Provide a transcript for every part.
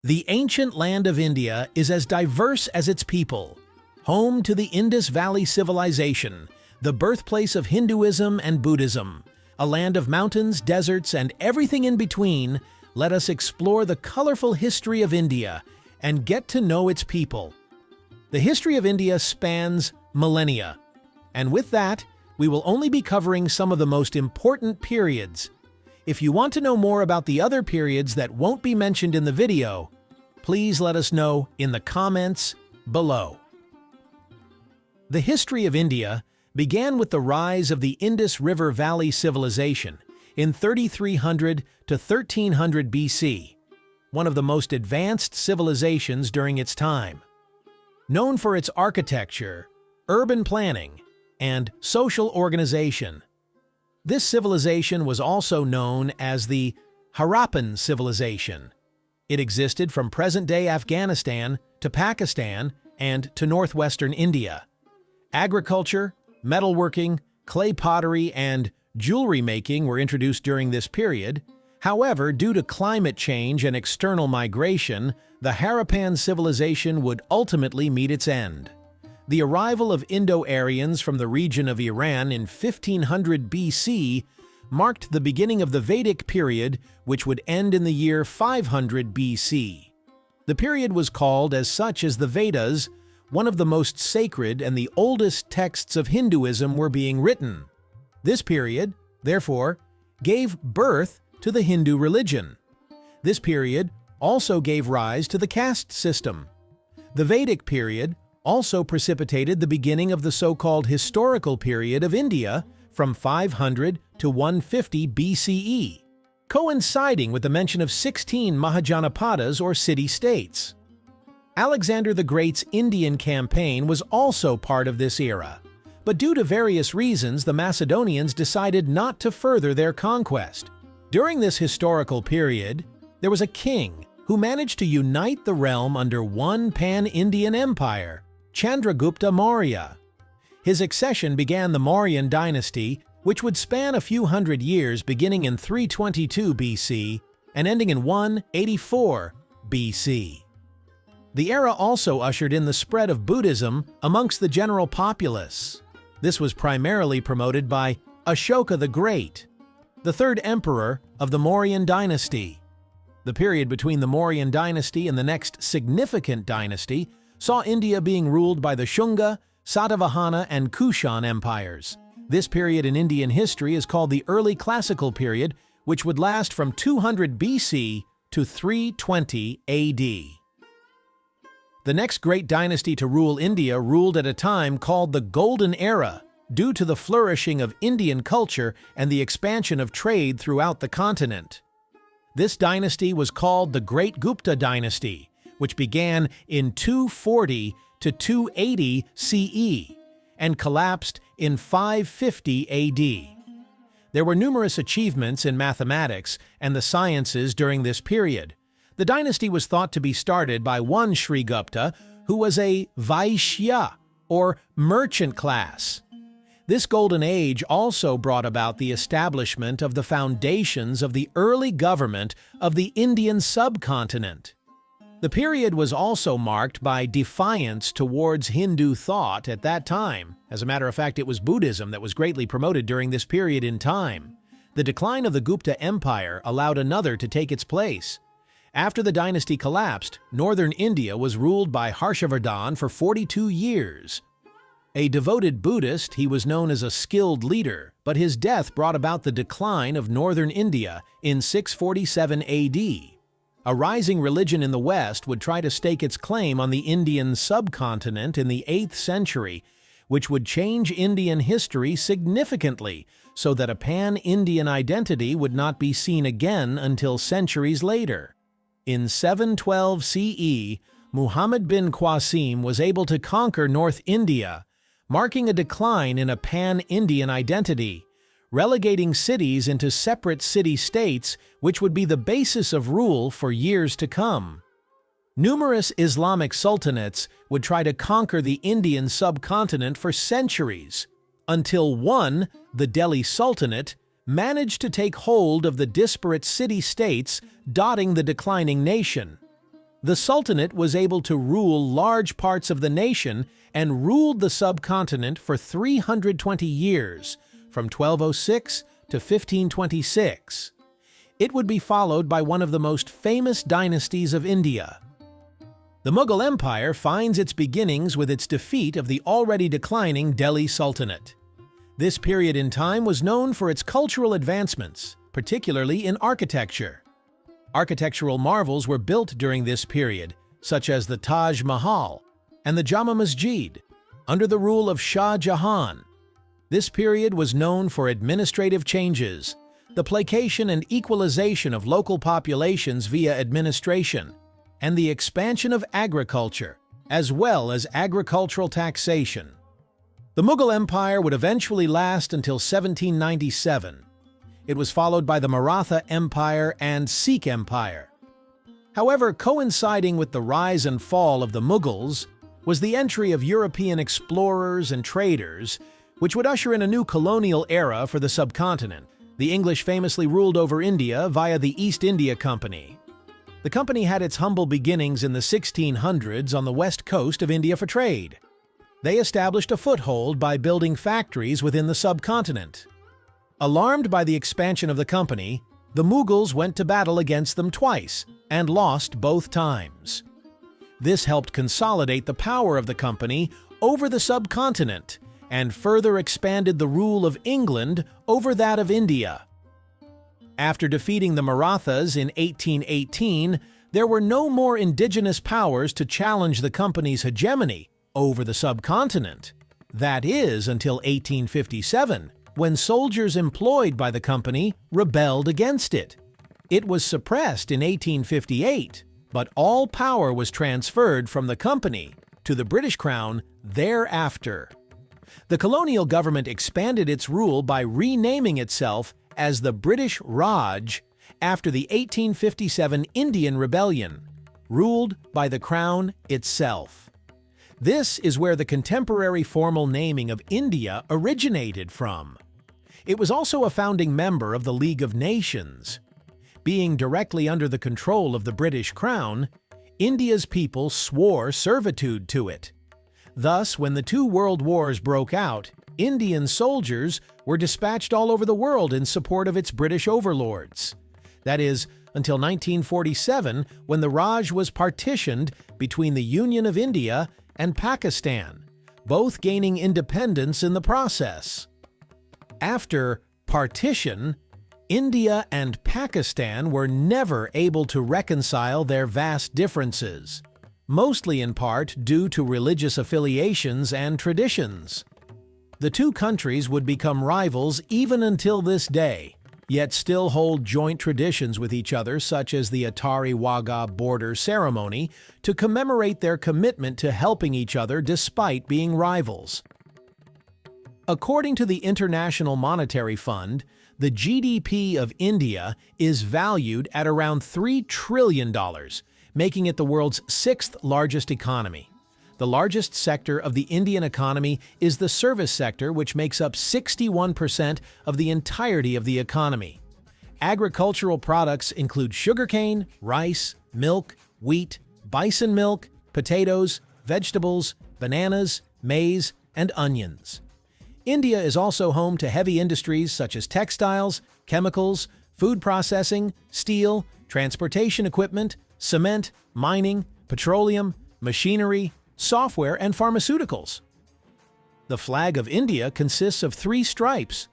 The ancient land of India is as diverse as its people. Home to the Indus Valley Civilization, the birthplace of Hinduism and Buddhism, a land of mountains, deserts, and everything in between, let us explore the colorful history of India and get to know its people. The history of India spans millennia, and with that, we will only be covering some of the most important periods. If you want to know more about the other periods that won't be mentioned in the video, please let us know in the comments below. The history of India began with the rise of the Indus River Valley Civilization in 3300 to 1300 BC, one of the most advanced civilizations during its time. Known for its architecture, urban planning, and social organization, this civilization was also known as the Harappan civilization. It existed from present-day Afghanistan to Pakistan and to northwestern India. Agriculture, metalworking, clay pottery, and jewelry making were introduced during this period. However, due to climate change and external migration, the Harappan civilization would ultimately meet its end. The arrival of Indo-Aryans from the region of Iran in 1500 BC marked the beginning of the Vedic period, which would end in the year 500 BC. The period was called as such as the Vedas, one of the most sacred and the oldest texts of Hinduism were being written. This period, therefore, gave birth to the Hindu religion. This period also gave rise to the caste system. The Vedic period also precipitated the beginning of the so-called historical period of India from 500 to 150 BCE, coinciding with the mention of 16 Mahajanapadas or city-states. Alexander the Great's Indian campaign was also part of this era, but due to various reasons the Macedonians decided not to further their conquest. During this historical period, there was a king who managed to unite the realm under one pan-Indian empire, Chandragupta Maurya. His accession began the Mauryan dynasty, which would span a few hundred years beginning in 322 BC and ending in 184 BC. The era also ushered in the spread of Buddhism amongst the general populace. This was primarily promoted by Ashoka the Great, the third emperor of the Mauryan dynasty. The period between the Mauryan dynasty and the next significant dynasty saw India being ruled by the Shunga, Satavahana, and Kushan empires. This period in Indian history is called the Early Classical period, which would last from 200 BC to 320 AD. The next great dynasty to rule India ruled at a time called the Golden Era, due to the flourishing of Indian culture and the expansion of trade throughout the continent. This dynasty was called the Great Gupta dynasty, which began in 240 to 280 CE and collapsed in 550 AD. There were numerous achievements in mathematics and the sciences during this period. The dynasty was thought to be started by one Shrigupta, who was a Vaishya, or merchant class. This golden age also brought about the establishment of the foundations of the early government of the Indian subcontinent. The period was also marked by defiance towards Hindu thought at that time. As a matter of fact, it was Buddhism that was greatly promoted during this period in time. The decline of the Gupta Empire allowed another to take its place. After the dynasty collapsed, northern India was ruled by Harshavardhan for 42 years. A devoted Buddhist, he was known as a skilled leader, but his death brought about the decline of northern India in 647 AD. A rising religion in the West would try to stake its claim on the Indian subcontinent in the 8th century, which would change Indian history significantly so that a pan-Indian identity would not be seen again until centuries later. In 712 CE, Muhammad bin Qasim was able to conquer North India, marking a decline in a pan-Indian identity, relegating cities into separate city-states, which would be the basis of rule for years to come. Numerous Islamic sultanates would try to conquer the Indian subcontinent for centuries, until one, the Delhi Sultanate, managed to take hold of the disparate city-states dotting the declining nation. The Sultanate was able to rule large parts of the nation and ruled the subcontinent for 320 years, from 1206 to 1526. It would be followed by one of the most famous dynasties of India. The Mughal Empire finds its beginnings with its defeat of the already declining Delhi Sultanate. This period in time was known for its cultural advancements, particularly in architecture. Architectural marvels were built during this period, such as the Taj Mahal and the Jama Masjid, under the rule of Shah Jahan. This period was known for administrative changes, the placation and equalization of local populations via administration, and the expansion of agriculture, as well as agricultural taxation. The Mughal Empire would eventually last until 1797. It was followed by the Maratha Empire and Sikh Empire. However, coinciding with the rise and fall of the Mughals was the entry of European explorers and traders, which would usher in a new colonial era for the subcontinent. The English famously ruled over India via the East India Company. The company had its humble beginnings in the 1600s on the west coast of India for trade. They established a foothold by building factories within the subcontinent. Alarmed by the expansion of the company, the Mughals went to battle against them twice and lost both times. This helped consolidate the power of the company over the subcontinent and further expanded the rule of England over that of India. After defeating the Marathas in 1818, there were no more indigenous powers to challenge the company's hegemony over the subcontinent. That is, until 1857, when soldiers employed by the company rebelled against it. It was suppressed in 1858, but all power was transferred from the company to the British Crown thereafter. The colonial government expanded its rule by renaming itself as the British Raj after the 1857 Indian Rebellion, ruled by the Crown itself. This is where the contemporary formal naming of India originated from. It was also a founding member of the League of Nations. Being directly under the control of the British Crown, India's people swore servitude to it. Thus, when the two world wars broke out, Indian soldiers were dispatched all over the world in support of its British overlords. That is, until 1947, when the Raj was partitioned between the Union of India and Pakistan, both gaining independence in the process. After partition, India and Pakistan were never able to reconcile their vast differences, mostly in part due to religious affiliations and traditions. The two countries would become rivals even until this day, yet still hold joint traditions with each other, such as the Atari Wagah border ceremony, to commemorate their commitment to helping each other despite being rivals. According to the International Monetary Fund, the GDP of India is valued at around $3 trillion, making it the world's sixth largest economy. The largest sector of the Indian economy is the service sector, which makes up 61% of the entirety of the economy. Agricultural products include sugarcane, rice, milk, wheat, bison milk, potatoes, vegetables, bananas, maize, and onions. India is also home to heavy industries such as textiles, chemicals, food processing, steel, transportation equipment, cement, mining, petroleum, machinery, software, and pharmaceuticals. The flag of India consists of 3 stripes.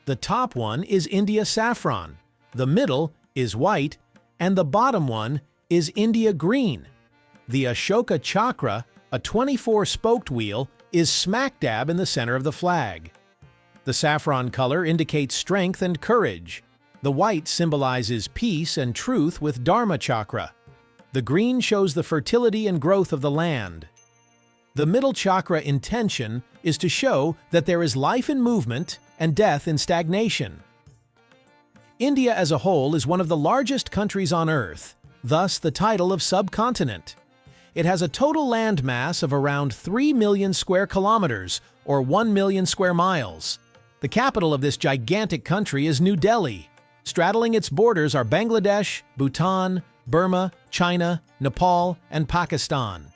The top one is India saffron, the middle is white, and the bottom one is India green. The Ashoka Chakra, a 24-spoked wheel, is smack dab in the center of the flag. The saffron color indicates strength and courage. The white symbolizes peace and truth with Dharma Chakra. The green shows the fertility and growth of the land. The middle chakra intention is to show that there is life in movement and death in stagnation. India as a whole is one of the largest countries on Earth, thus the title of subcontinent. It has a total land mass of around 3 million square kilometers, or 1 million square miles. The capital of this gigantic country is New Delhi. Straddling its borders are Bangladesh, Bhutan, Burma, China, Nepal, and Pakistan.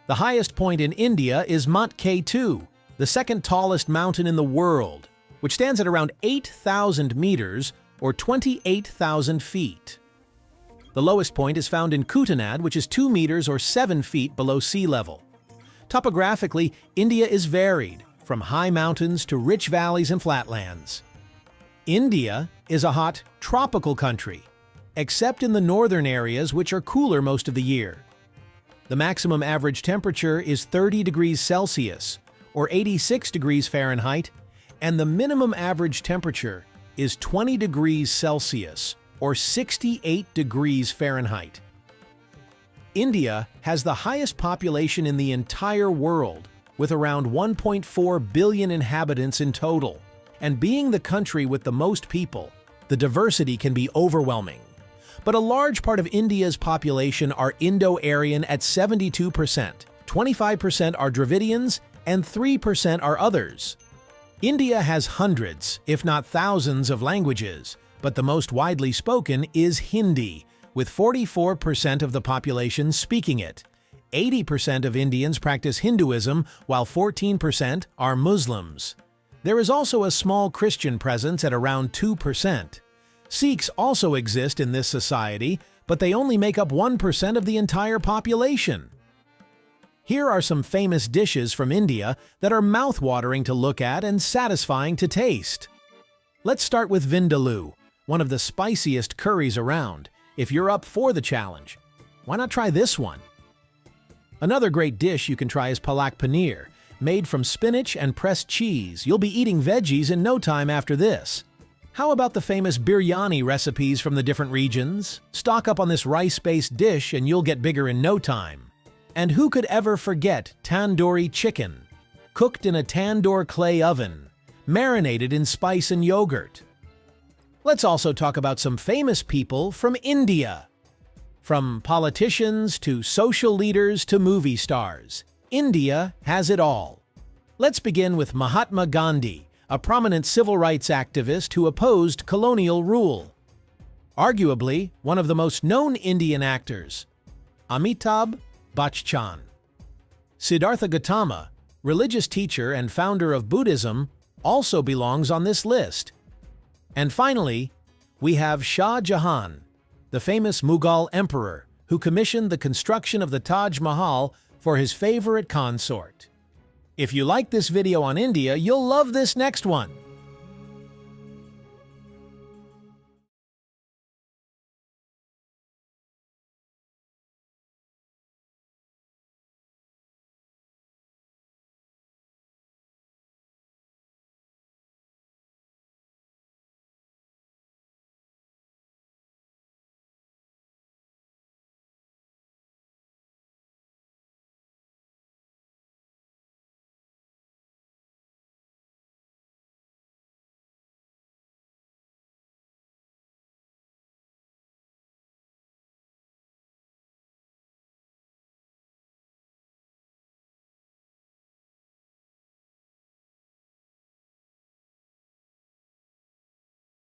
The highest point in India is Mount K2, the second tallest mountain in the world, which stands at around 8,000 meters or 28,000 feet. The lowest point is found in Kutanad, which is 2 meters or 7 feet below sea level. Topographically, India is varied, from high mountains to rich valleys and flatlands. India is a hot, tropical country, except in the northern areas, which are cooler most of the year. The maximum average temperature is 30 degrees Celsius, or 86 degrees Fahrenheit, and the minimum average temperature is 20 degrees Celsius, or 68 degrees Fahrenheit. India has the highest population in the entire world, with around 1.4 billion inhabitants in total. And being the country with the most people, the diversity can be overwhelming. But a large part of India's population are Indo-Aryan at 72%, 25% are Dravidians, and 3% are others. India has hundreds, if not thousands, of languages, but the most widely spoken is Hindi, with 44% of the population speaking it. 80% of Indians practice Hinduism, while 14% are Muslims. There is also a small Christian presence at around 2%. Sikhs also exist in this society, but they only make up 1% of the entire population. Here are some famous dishes from India that are mouth-watering to look at and satisfying to taste. Let's start with vindaloo, one of the spiciest curries around. If you're up for the challenge, why not try this one? Another great dish you can try is palak paneer, made from spinach and pressed cheese. You'll be eating veggies in no time after this. How about the famous biryani recipes from the different regions? Stock up on this rice-based dish and you'll get bigger in no time. And who could ever forget tandoori chicken? Cooked in a tandoor clay oven, marinated in spice and yogurt. Let's also talk about some famous people from India. From politicians to social leaders to movie stars, India has it all. Let's begin with Mahatma Gandhi, a prominent civil rights activist who opposed colonial rule. Arguably, one of the most known Indian actors, Amitabh Bachchan. Siddhartha Gautama, religious teacher and founder of Buddhism, also belongs on this list. And finally, we have Shah Jahan, the famous Mughal emperor who commissioned the construction of the Taj Mahal for his favorite consort. If you like this video on India, you'll love this next one.